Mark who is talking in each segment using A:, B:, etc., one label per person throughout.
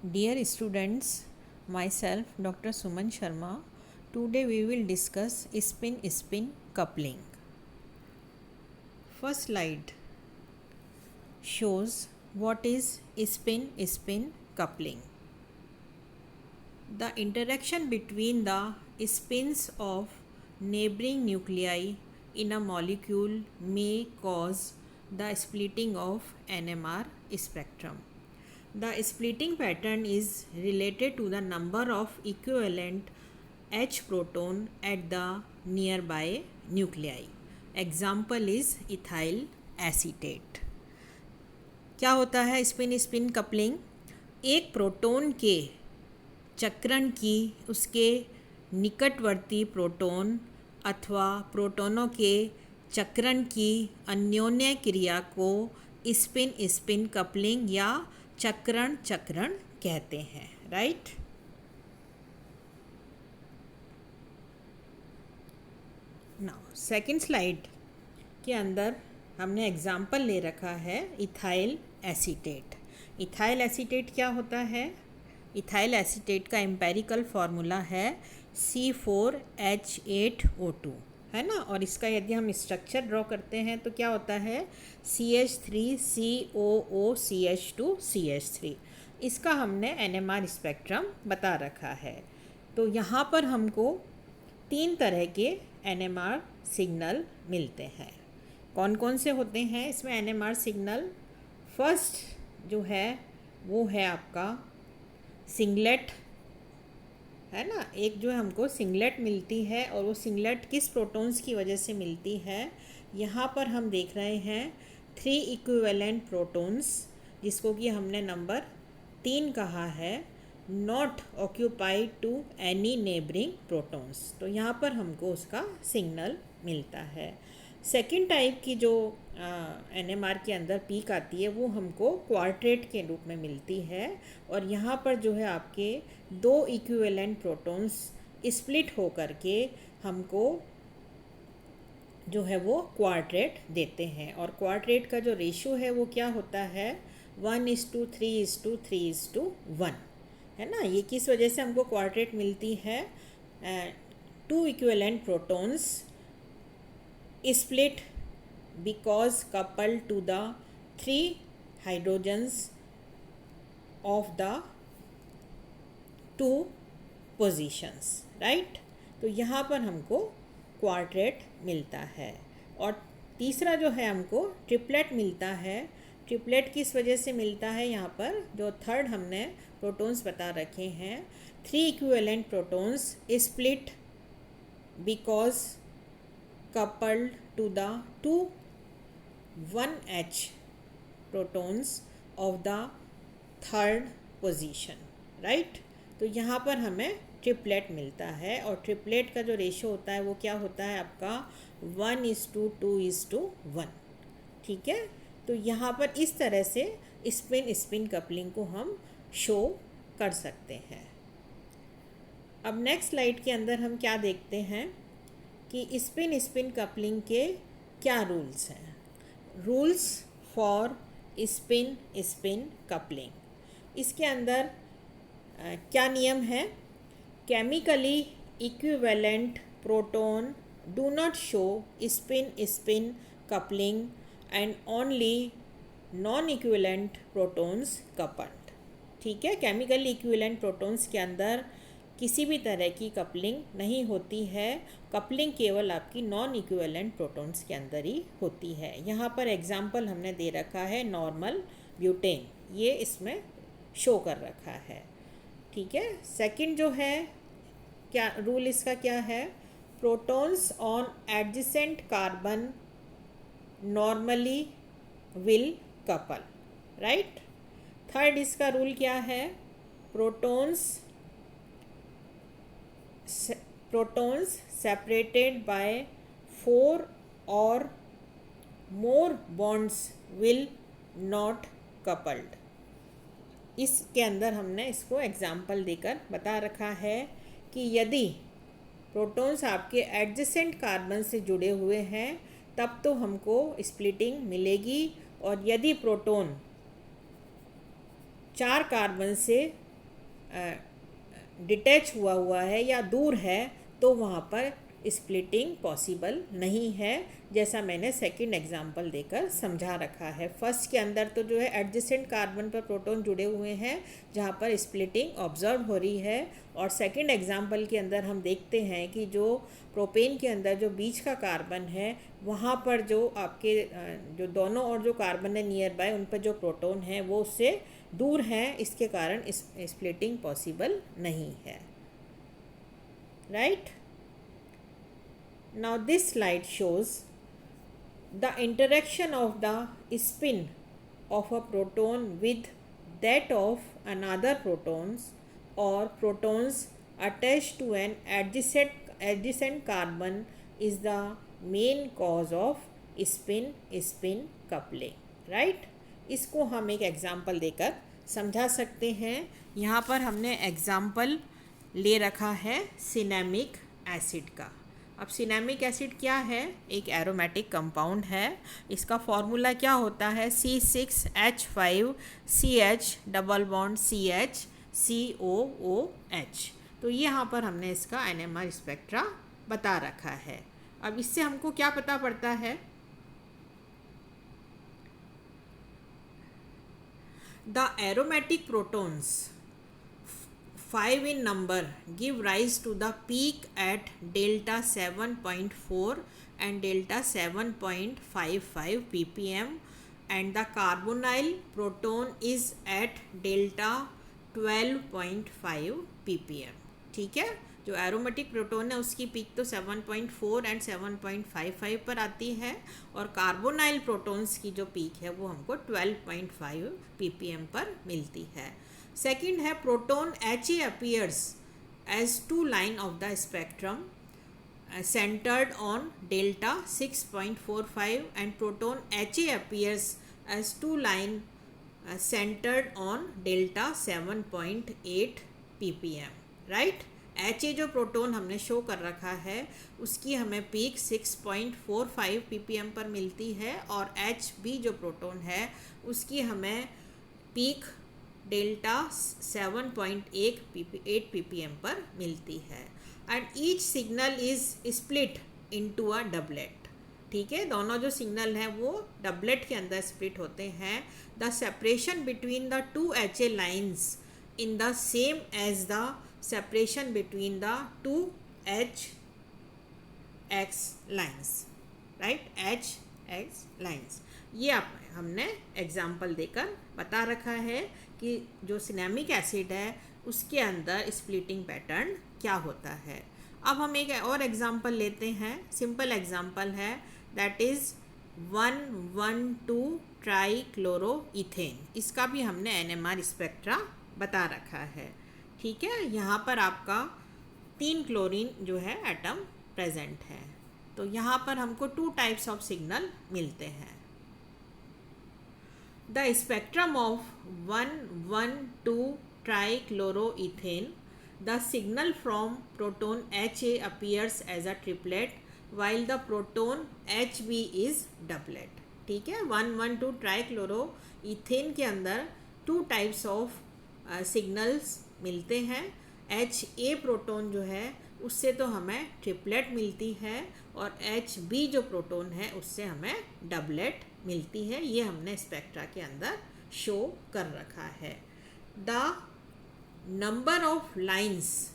A: Dear students, myself Dr. Suman Sharma. Today we will discuss spin-spin coupling. First slide shows what is spin-spin coupling. The interaction between the spins of neighboring nuclei in a molecule may cause the splitting of NMR spectrum. The splitting pattern is related to the number of equivalent H proton at the nearby nuclei. Example is ethyl acetate. क्या होता है spin spin coupling? एक proton के चक्रण की उसके निकटवर्ती proton अथवा प्रोटॉनों के चक्रण की अन्योन्य क्रिया को स्पिन स्पिन कपलिंग या चक्रण चक्रण कहते हैं, राइट। नाउ सेकंड स्लाइड के अंदर हमने एग्जाम्पल ले रखा है इथाइल एसीटेट। इथाइल एसीटेट क्या होता है? इथाइल एसीटेट का एम्पेरिकल फार्मूला है C4H8O2, है ना। और इसका यदि हम स्ट्रक्चर ड्रॉ करते हैं तो क्या होता है? CH3COOCH2CH3। इसका हमने NMR स्पेक्ट्रम बता रखा है। तो यहाँ पर हमको 3 तरह के NMR सिग्नल मिलते हैं। कौन कौन से होते हैं इसमें NMR सिग्नल? फर्स्ट जो है वो है आपका सिंगलेट, है ना। एक जो हमको सिंगलेट मिलती है और वो सिंगलेट किस प्रोटॉन्स की वजह से मिलती है? यहाँ पर हम देख रहे हैं 3 इक्विवेलेंट प्रोटॉन्स, जिसको कि हमने नंबर 3 कहा है, not occupied to any neighbouring protons. तो यहाँ पर हमको उसका सिग्नल मिलता है। सेकेंड टाइप की जो NMR के अंदर पीक आती है वो हमको क्वार्टेट के रूप में मिलती है, और यहाँ पर जो है आपके 2 इक्विवेलेंट प्रोटॉन्स स्प्लिट हो करके हमको जो है वो क्वार्टेट देते हैं। और क्वार्टेट का जो रेशियो है वो क्या होता है? 1:3:3:1, है ना। ये किस वजह से हमको क्वार्टेट मिलती है? 2 equivalent protons split because coupled to the 3 hydrogens of the 2 positions, right। तो यहाँ पर हमको क्वार्टेट मिलता है। और तीसरा जो है हमको ट्रिपलेट मिलता है। ट्रिपलेट किस वजह से मिलता है? यहाँ पर जो थर्ड हमने प्रोटॉन्स बता रखे हैं, 3 equivalent protons split because coupled to the 2 1H protons of the third position, right। तो यहाँ पर हमें ट्रिपलेट मिलता है, और ट्रिपलेट का जो रेशियो होता है वो क्या होता है आपका? 1:2:1, ठीक है। तो यहाँ पर इस तरह से स्पिन स्पिन कपलिंग को हम शो कर सकते हैं। अब नेक्स्ट स्लाइड के अंदर हम क्या देखते हैं कि स्पिन स्पिन कपलिंग के क्या रूल्स हैं। Rules for spin spin coupling, इसके अंदर क्या नियम है? Chemically equivalent proton do not show spin spin coupling and only non equivalent protons coupled, ठीक है। केमिकली इक्विवेलेंट प्रोटॉन्स के अंदर किसी भी तरह की कपलिंग नहीं होती है। कपलिंग केवल आपकी नॉन इक्विवेलेंट प्रोटॉन्स के अंदर ही होती है। यहाँ पर एग्जाम्पल हमने दे रखा है नॉर्मल ब्यूटेन, ये इसमें शो कर रखा है, ठीक है। सेकंड जो है क्या रूल इसका क्या है? Protons on adjacent carbon normally will couple, right. Third इसका रूल क्या है? Protons separated by 4 or more bonds will not coupled। इसके अंदर हमने इसको एग्जाम्पल देकर बता रखा है कि यदि प्रोटॉन्स आपके एडजेसेंट कार्बन से जुड़े हुए हैं तब तो हमको स्प्लिटिंग मिलेगी, और यदि प्रोटॉन 4 कार्बन से डिटैच हुआ हुआ है या दूर है तो वहाँ पर स्प्लिटिंग पॉसिबल नहीं है, जैसा मैंने सेकंड एग्जांपल देकर समझा रखा है। फर्स्ट के अंदर तो जो है एडजेसेंट कार्बन पर प्रोटॉन जुड़े हुए हैं जहाँ पर स्प्लिटिंग ऑब्जर्व हो रही है, और सेकंड एग्जांपल के अंदर हम देखते हैं कि जो प्रोपेन के अंदर जो बीच का कार्बन है वहाँ पर जो आपके जो दोनों और जो कार्बन है नियर बाय उन पर जो प्रोटॉन है वो उससे दूर हैं, इसके कारण स्प्लिटिंग पॉसिबल नहीं है। Right. Now this slide shows the interaction of the spin of a proton with that of another protons or protons attached to an adjacent carbon is the main cause of spin coupling. Right? इसको हम एक example देकर समझा सकते हैं। यहाँ पर हमने एग्जाम्पल ले रखा है सिनेमिक एसिड का। अब सिनेमिक एसिड क्या है? एक एरोमेटिक कंपाउंड है। इसका फॉर्मूला क्या होता है? C6H5CH double bond CH COOH। तो यहाँ पर हमने इसका NMR स्पेक्ट्रा बता रखा है। अब इससे हमको क्या पता पड़ता है? The aromatic protons 5 in number give rise to the peak at delta 7.4 and delta 7.55 ppm, and the carbonyl proton is at delta 12.5 ppm. ठीक है, जो एरोमेटिक प्रोटॉन है उसकी पीक तो 7.4 एंड 7.55 पर आती है, और कार्बोनाइल प्रोटॉन्स की जो पीक है वो हमको 12.5 ppm पर मिलती है। सेकंड है proton HA appears as two line of the spectrum centered on delta 6.45 and proton HA appears as two line centered on delta 7.8 ppm. Right. HA जो प्रोटॉन हमने शो कर रखा है उसकी हमें पीक 6.45 ppm पर मिलती है, और HB जो प्रोटॉन है उसकी हमें पीक डेल्टा 7.8 ppm पर मिलती है। And each signal is split into a doublet. ठीक है, दोनों जो सिग्नल हैं वो डबलेट के अंदर स्प्लिट होते हैं। The separation between the two HA lines in the same as the separation between the two HX lines. Right, HX lines. ये हमने एग्जाम्पल देकर बता रखा है कि जो सिनेमिक एसिड है उसके अंदर स्प्लिटिंग पैटर्न क्या होता है। अब हम एक और एग्जाम्पल लेते हैं, सिंपल एग्जाम्पल है, दैट इज़ 1,1,2 ट्राईक्लोरोइथेन। इसका भी हमने NMR स्पेक्ट्रा बता रखा है। ठीक है, यहाँ पर आपका 3 क्लोरीन जो है एटम प्रेजेंट है। तो यहाँ पर हमको 2 टाइप्स ऑफ सिग्नल मिलते हैं। The spectrum of 1,1,2 trichloroethane, the signal from proton HA appears as a triplet while the proton HB is doublet. ठीक है, 1,1,2 ट्राईक्लोरोइथेन के अंदर 2 टाइप्स ऑफ सिग्नल्स मिलते हैं। HA प्रोटॉन जो है उससे तो हमें ट्रिपलेट मिलती है, और HB जो प्रोटॉन है उससे हमें डबलेट मिलती है। ये हमने स्पेक्ट्रा के अंदर शो कर रखा है। द नंबर ऑफ लाइंस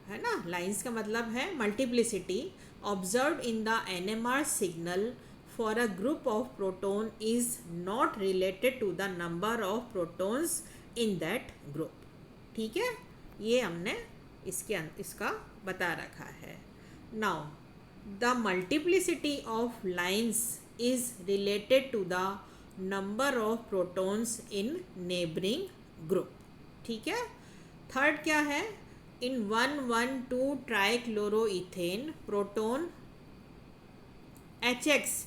A: है ना, लाइंस का मतलब है multiplicity, observe in the NMR signal for a group of proton is not related to the number of protons in that group. ठीक है, ये हमने इसका बता रखा है। Now the multiplicity of lines is related to the number of protons in neighboring group. ठीक है, थर्ड क्या है? in 1,1,2 trichloroethane proton HX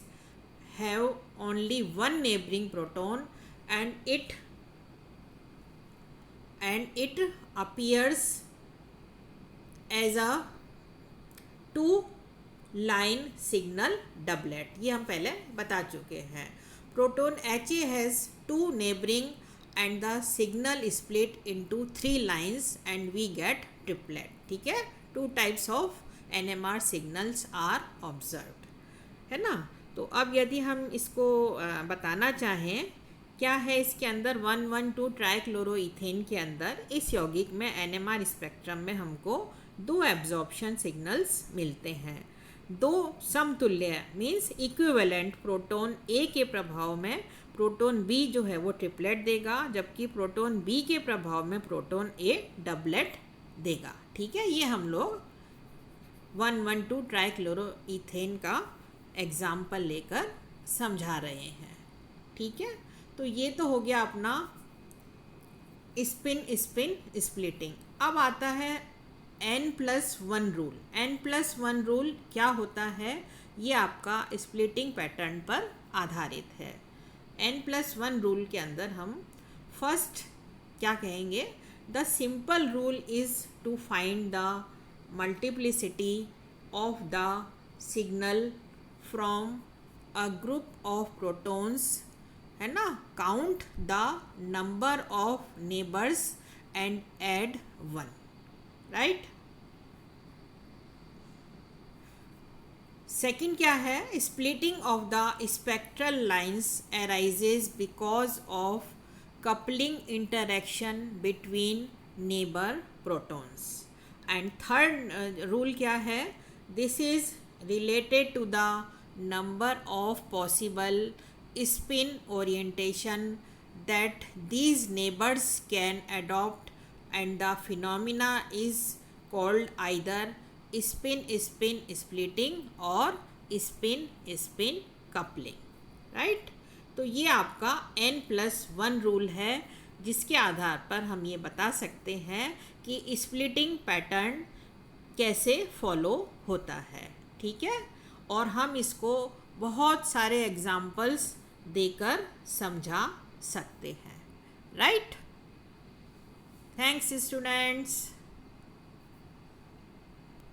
A: have only one neighboring proton and it appears as a 2 line signal doublet. ये हम पहले बता चुके हैं। Proton HA has 2 neighbouring and the signal is split into 3 lines and we get triplet. ठीक है, 2 types of NMR signals are observed, है ना। तो अब यदि हम इसको बताना चाहें क्या है इसके अंदर 1,1,2 ट्राइक्लोरोइथेन के अंदर इस यौगिक में NMR स्पेक्ट्रम में हमको 2 एब्जॉर्प्शन सिग्नल्स मिलते हैं। 2 समतुल्य मीन्स इक्विवेलेंट प्रोटॉन ए के प्रभाव में प्रोटॉन बी जो है वो ट्रिपलेट देगा, जबकि प्रोटॉन बी के प्रभाव में प्रोटॉन ए डबलेट देगा। ठीक है, ये हम लोग 1,1,2 ट्राइक्लोरोइथेन का एग्जाम्पल लेकर समझा रहे हैं। ठीक है, तो ये तो हो गया अपना स्पिन स्पिन स्प्लिटिंग। अब आता है N+1 रूल। N+1 रूल क्या होता है, ये आपका स्प्लिटिंग पैटर्न पर आधारित है। N+1 रूल के अंदर हम फर्स्ट क्या कहेंगे, the simple rule is to find the multiplicity of the signal from a group of protons, है ना, count the number of neighbours and add 1, right. Second क्या है, splitting of the spectral lines arises because of coupling interaction between neighbour protons. And third rule क्या है, this is related to the number of possible spin orientation that these neighbors can adopt, and the phenomena is called either spin spin splitting or spin spin coupling, right। तो ये आपका N+1 rule है जिसके आधार पर हम ये बता सकते हैं कि स्प्लिटिंग पैटर्न कैसे फॉलो होता है। ठीक है, और हम इसको बहुत सारे एग्जाम्पल्स देकर समझा सकते हैं, राइट। Thanks students.